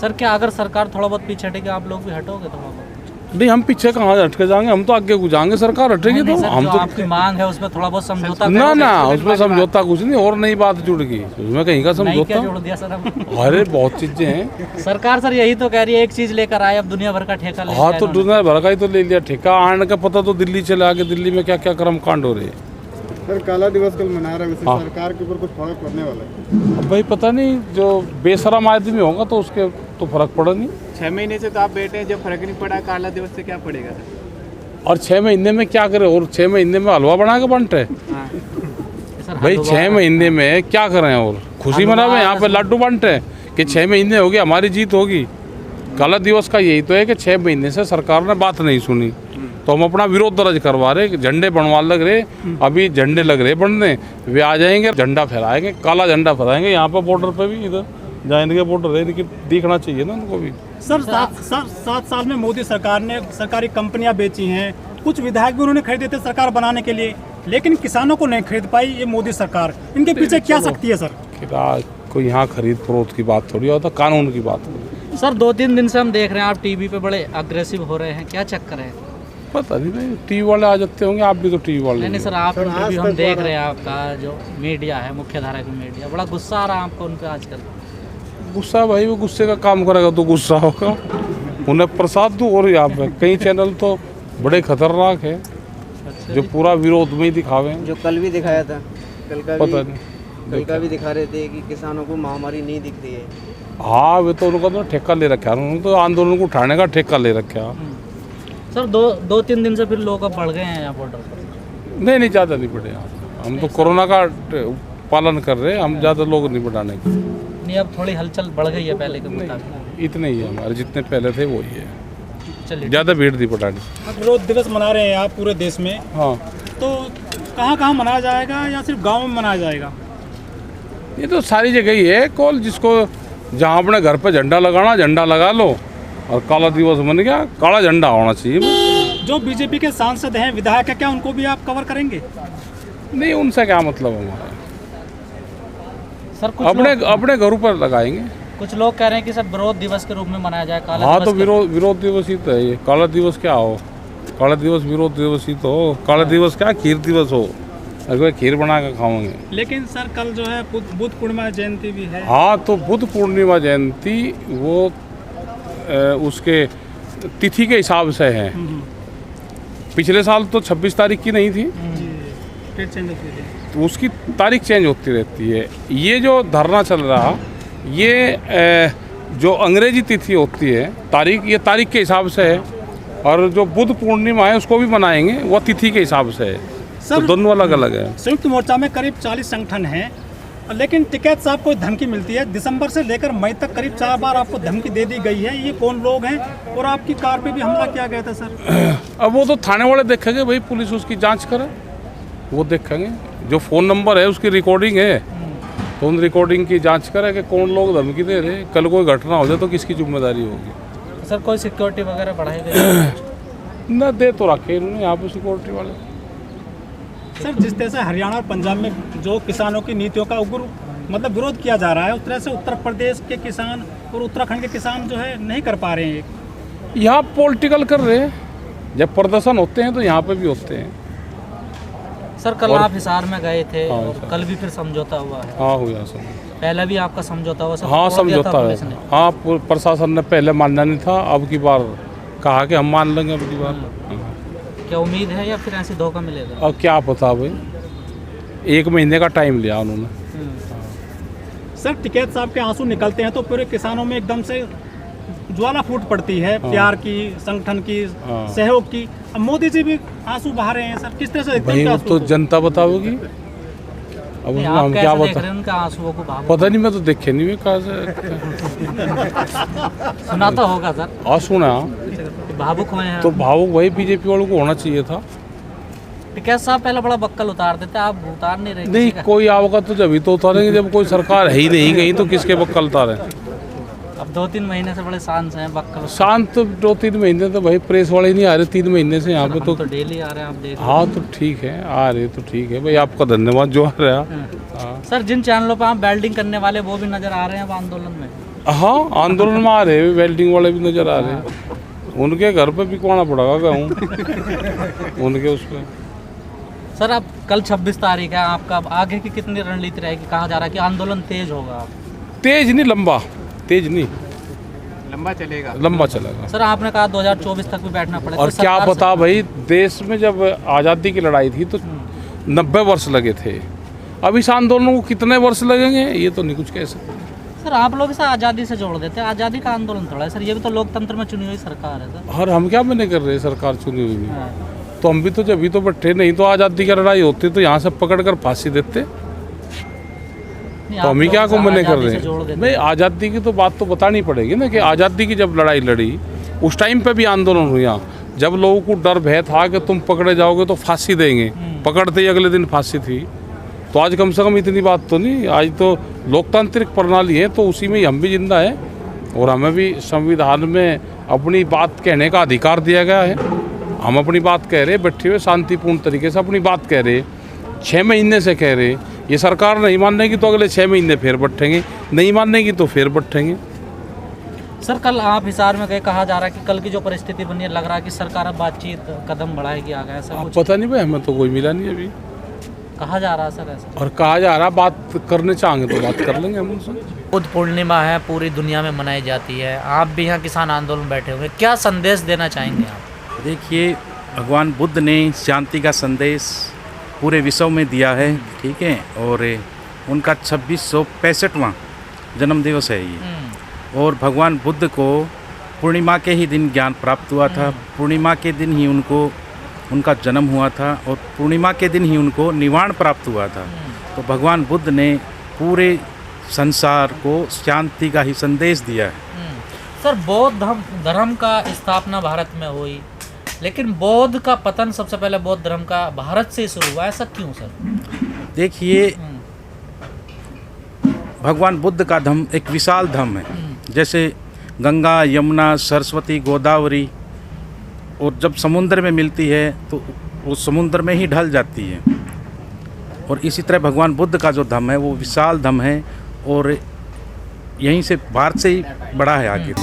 Sir क्या अगर सरकार थोड़ा बहुत पीछे हटेगी आप लोग भी हटोगे थोड़ा बहुत? नहीं, हम पीछे कहाँ हट के जाएंगे, हम तो आगे को जाएंगे, सरकार हटेगी तो सर, हम जो तो आपकी मांग है उसमें थोड़ा बहुत समझौता ना करोगे? ना उसमें समझौता कुछ नहीं, और नई बात जुड़ गई उसमें, कहीं का नहीं क्या समझौता। जोड़ दिया सर अब? अरे बहुत चीजें हैं। सरकार सर यही तो कह रही है एक चीज लेकर आए अब दुनिया भर का ठेका ले हाँ लिया तो इन्होंने। दुनिया भर का ही तो ले लिया ठेका, आने का पता तो दिल्ली चले आके, दिल्ली में क्या क्या कर्म कांड हो रहे हैं। सर काला दिवस कल मना रहे हैं, वैसे हाँ। सरकार के ऊपर कुछ फर्क पड़ने वाला है? अब भाई पता नहीं, जो बेशरम आदमी होगा तो उसके तो फर्क पड़ा नहीं। 6 महीने से तो आप बैठे हैं, जब फर्क नहीं पड़ा काला दिवस से क्या पड़ेगा सर? और 6 महीने में क्या करे, और 6 महीने में हलवा बना के बांटे सर, भाई? हलवा 6 महीने में क्या करें, और खुशी मनावे, यहाँ पे लड्डू बांटे कि 6 महीने हो गए हमारी जीत होगी। काला दिवस का यही तो है कि 6 महीने से सरकार ने बात नहीं सुनी, तो हम अपना विरोध दर्ज करवा रहे, झंडे बनवा लग रहे, अभी झंडे लग रहे बनने, वे आ जाएंगे, झंडा फहराएंगे, काला झंडा फहराएंगे यहाँ पे बॉर्डर पे भी, इधर जहाँ इनके बॉर्डर है, इनकी दिखना चाहिए ना उनको भी। सर 7 साल में मोदी सरकार ने सरकारी कंपनियां बेची हैं, कुछ विधायक भी उन्होंने खरीदे थे सरकार बनाने के लिए, लेकिन किसानों को नहीं खरीद पाई ये मोदी सरकार। इनके पीछे क्या शक्ति है सर? कोई यहाँ खरीद फरोख्त की बात थोड़ी होता, कानून की बात होती। सर 2-3 दिन से हम देख रहे हैं आप टीवी पे बड़े अग्रेसिव हो रहे हैं, क्या चक्कर है? पता नहीं भाई, टीवी वाले आ जाते होंगे, आप भी तो टीवी वाले नहीं हो। सर आप सर, इंटरव्यू आज हम तक देख वाला- रहे हैं, आपका जो मीडिया है मुख्य धारा की मीडिया, बड़ा गुस्सा आ रहा है आपको उन पे आजकल। गुस्सा भाई, वो गुस्से का काम करेगा तो गुस्सा होगा, उन्हें प्रसाद दो। और यहाँ पे कई चैनल तो बड़े खतरनाक है जो पूरा विरोध में ही दिखावे, जो कल भी दिखाया था, कल का पता भी नहीं। कल का भी दिखा रहे थे कि किसानों को महामारी नहीं दिख रही है। हाँ वे तो उनका तो ठेका ले रखा है, उन्होंने तो आंदोलन को उठाने का ठेका ले रखा है। सर 2-3 दिन से फिर लोग अब बढ़ गए हैं यहाँ बॉर्डर पर। नहीं नहीं, ज़्यादा नहीं बढ़े यहाँ, हम तो कोरोना का पालन कर रहे हैं, हम ज़्यादा लोग नहीं बढ़ाने के। नहीं अब थोड़ी हलचल बढ़ गई है पहले के मुताबिक। इतने ही है हमारे, जितने पहले थे वही है, चलिए ज़्यादा भीड़ नहीं बढ़ानी। विरोध दिवस मना रहे हैं आप पूरे देश में, हाँ, तो कहाँ कहाँ मनाया जाएगा या सिर्फ गाँव में मनाया जाएगा? ये तो सारी जगह ही है कॉल, जिसको जहाँ अपने घर पे झंडा लगाना, झंडा लगा लो, और काला दिवस बन गया, काला झंडा होना चाहिए। जो बीजेपी के सांसद हैं, विधायक है, क्या उनको भी आप कवर करेंगे? नहीं, उनसे क्या मतलब हमारा, सर अपने घरों पर लगाएंगे। कुछ लोग कह रहे हैं कि सर विरोध दिवस के रूप में मनाया जाए काला हाँ दिवस तो के- विरोध दिवस ही तो है ये, काला दिवस क्या हो, काला दिवस विरोध दिवस ही तो हो। काला दिवस क्या, खीर दिवस हो, अगर खीर बना के खाओगे। लेकिन सर कल जो है बुद्ध पूर्णिमा जयंती भी है। हाँ तो बुद्ध पूर्णिमा जयंती वो उसके तिथि के हिसाब से है। पिछले साल तो 26 तारीख की नहीं थी, डेट चेंज होती है। तो उसकी तारीख चेंज होती रहती है। ये जो धरना चल रहा, ये जो अंग्रेजी तिथि होती है तारीख, ये तारीख के हिसाब से है, और जो बुद्ध पूर्णिमा है उसको भी मनाएंगे, वो तिथि के हिसाब से है। तो दोनों अलग अलग है। संयुक्त मोर्चा में करीब 40 संगठन हैं, लेकिन टिकैत साहब को धमकी मिलती है। दिसंबर से लेकर मई तक करीब 4 बार आपको धमकी दे दी गई है। ये कौन लोग हैं और आपकी कार पे भी हमला किया गया था सर? अब वो तो थाने वाले देखेंगे भाई, पुलिस उसकी जांच करे, वो देखेंगे। जो फ़ोन नंबर है उसकी रिकॉर्डिंग है, तो उन रिकॉर्डिंग की जांच करे कि कौन लोग धमकी दे रहे। कल कोई घटना हो जाए तो किसकी जिम्मेदारी होगी। सर कोई सिक्योरिटी वगैरह बढ़ाई गई? न दे तो रखे इन्होंने यहाँ पे सिक्योरिटी वाले। सर जिस तरह से हरियाणा और पंजाब में जो किसानों की नीतियों का उग्र मतलब विरोध किया जा रहा है, उस तरह से उत्तर प्रदेश के किसान और उत्तराखंड के किसान जो है नहीं कर पा रहे हैं। यहाँ पॉलिटिकल कर रहे हैं, जब प्रदर्शन होते हैं तो यहाँ पे भी होते हैं। सर कल आप हिसार में गए थे हाँ, और कल भी फिर समझौता हुआ है। हाँ हुआ सब। पहले भी आपका समझौता हुआ, सब हाँ तोड़ दिया था समझौता पुलिस है। ने। हाँ प्रशासन ने पहले मानना नहीं था, अब की बार कहा कि हम मान लेंगे अब की बार। क्या उम्मीद है या फिर ऐसे धोखा मिलेगा? अब क्या पता भाई, 1 महीने का टाइम लिया उन्होंने। सर टिकैत साहब के आंसू निकलते हैं तो पूरे किसानों में एकदम से ज्वाला फूट पड़ती है, प्यार की, संगठन की, हाँ। सहयोग की। अब मोदी जी भी आंसू बहा रहे हैं सर, किस तरह से देखते भाई हैं वो आंसू तो को? जनता बताओगी, अब नहीं, उसमें आप हम कैसे क्या देख बता, रहे हैं उनका आंसुओं को भावुक? पता नहीं, मैं तो देखे नहीं, मैं कहाँ से सुना तो होगा सर, सुना भावुक हुए हैं। तो भावुक वही बीजेपी वालों को होना चाहिए था। टिकैत साहब पहले बड़ा बक्कल उतार देते, आप उतार नहीं रहे नहीं किसी का। कोई आओगा तो जब ही तो उतारेंगे, जब कोई सरकार है ही नहीं कहीं तो किसके बक्कल उतारे। अब 2-3 महीने से बड़े शांत हैं बक्कल। शांत तो 2-3 महीने तो भाई प्रेस वाले नहीं आ रहे, 3 महीने से यहाँ पे हम तो। तो डेली आ रहे हैं, आप देख। हाँ तो ठीक है, आ रहे तो ठीक है भाई, आपका धन्यवाद जो आ रहा है। हाँ। सर जिन चैनलों पर आप वेल्डिंग करने वाले वो भी नजर आ रहे हैं अब आंदोलन में। हाँ, आंदोलन में आ रहे हैं, वेल्डिंग वाले भी नजर आ रहे हैं। उनके घर पे बिकवाना पड़ेगा गेहूँ उनके उस पर। सर अब कल 26 तारीख है, आपका अब आगे की कितनी रणनीति रहेगी? कहा जा रहा है कि आंदोलन तेज होगा। तेज नहीं, लंबा, तेज नहीं, लंबा चलेगा। लंबा चलेगा। सर आपने कहा 2024 तक भी बैठना पड़ेगा। और तो क्या सरकार पता भाई, देश में जब आज़ादी की लड़ाई थी तो 90 वर्ष लगे थे, अब इस आंदोलन को कितने वर्ष लगेंगे ये तो नहीं कुछ कह सकते। सर आप लोग इसे आज़ादी से जोड़ देते हैं, आज़ादी का आंदोलन थोड़ा है सर, ये भी तो लोकतंत्र में चुनी हुई सरकार है सर। और हम क्या मने कर रहे हैं, सरकार चुनी हुई नहीं, हाँ। तो हम भी तो जब भी तो बैठे, नहीं तो आज़ादी की लड़ाई होती तो यहाँ से पकड़ कर फांसी देते। नहीं, तो आप हम ही लोग क्या को मने कर आज़ादी रहे से जोड़ हैं देते भाई? आज़ादी की तो बात तो बतानी पड़ेगी ना, कि आज़ादी की जब लड़ाई लड़ी उस टाइम पे भी आंदोलन हुआ, जब लोगों को डर भय था कि तुम पकड़े जाओगे तो फांसी देंगे, पकड़ते ही अगले दिन फांसी थी। तो आज कम से कम इतनी बात तो नहीं, आज तो लोकतांत्रिक प्रणाली है, तो उसी में ही हम भी जिंदा है और हमें भी संविधान में अपनी बात कहने का अधिकार दिया गया है। हम अपनी बात कह रहे, बैठे हुए शांतिपूर्ण तरीके से अपनी बात कह रहे, 6 महीने से कह रहे। ये सरकार नहीं मानेगी तो अगले 6 महीने फिर बैठेंगे, नहीं मानेगी तो फिर बैठेंगे। सर कल आप हिसार में गए, कहा जा रहा है कि कल की जो परिस्थिति बनी है, लग रहा है कि सरकार अब बातचीत कदम बढ़ाएगी आगे, ऐसा कुछ पता नहीं भाई, हमें तो कोई मिला नहीं अभी। कहा जा रहा है सर ऐसा। और कहा जा रहा, बात करने चाहेंगे तो बात कर लेंगे हम उनसे। बुद्ध पूर्णिमा है, पूरी दुनिया में मनाई जाती है, आप भी यहाँ किसान आंदोलन बैठे हुए, क्या संदेश देना चाहेंगे आप? देखिए, भगवान बुद्ध ने शांति का संदेश पूरे विश्व में दिया है, ठीक है, और उनका 2665वां जन्म दिवस है ये। और भगवान बुद्ध को पूर्णिमा के ही दिन ज्ञान प्राप्त हुआ था, पूर्णिमा के दिन ही उनका जन्म हुआ था और पूर्णिमा के दिन ही उनको निवारण प्राप्त हुआ था। तो भगवान बुद्ध ने पूरे संसार को शांति का ही संदेश दिया है। सर बौद्ध धर्म का स्थापना भारत में हुई, लेकिन बौद्ध का पतन सबसे पहले बौद्ध धर्म का भारत से शुरू हुआ, ऐसा क्यों सर? देखिए, भगवान बुद्ध का धर्म एक विशाल धर्म है, जैसे गंगा, यमुना, सरस्वती, गोदावरी, और जब समुद्र में मिलती है तो वो समुद्र में ही ढल जाती है। और इसी तरह भगवान बुद्ध का जो धर्म है वो विशाल धर्म है और यहीं से भारत से ही बड़ा है आगे।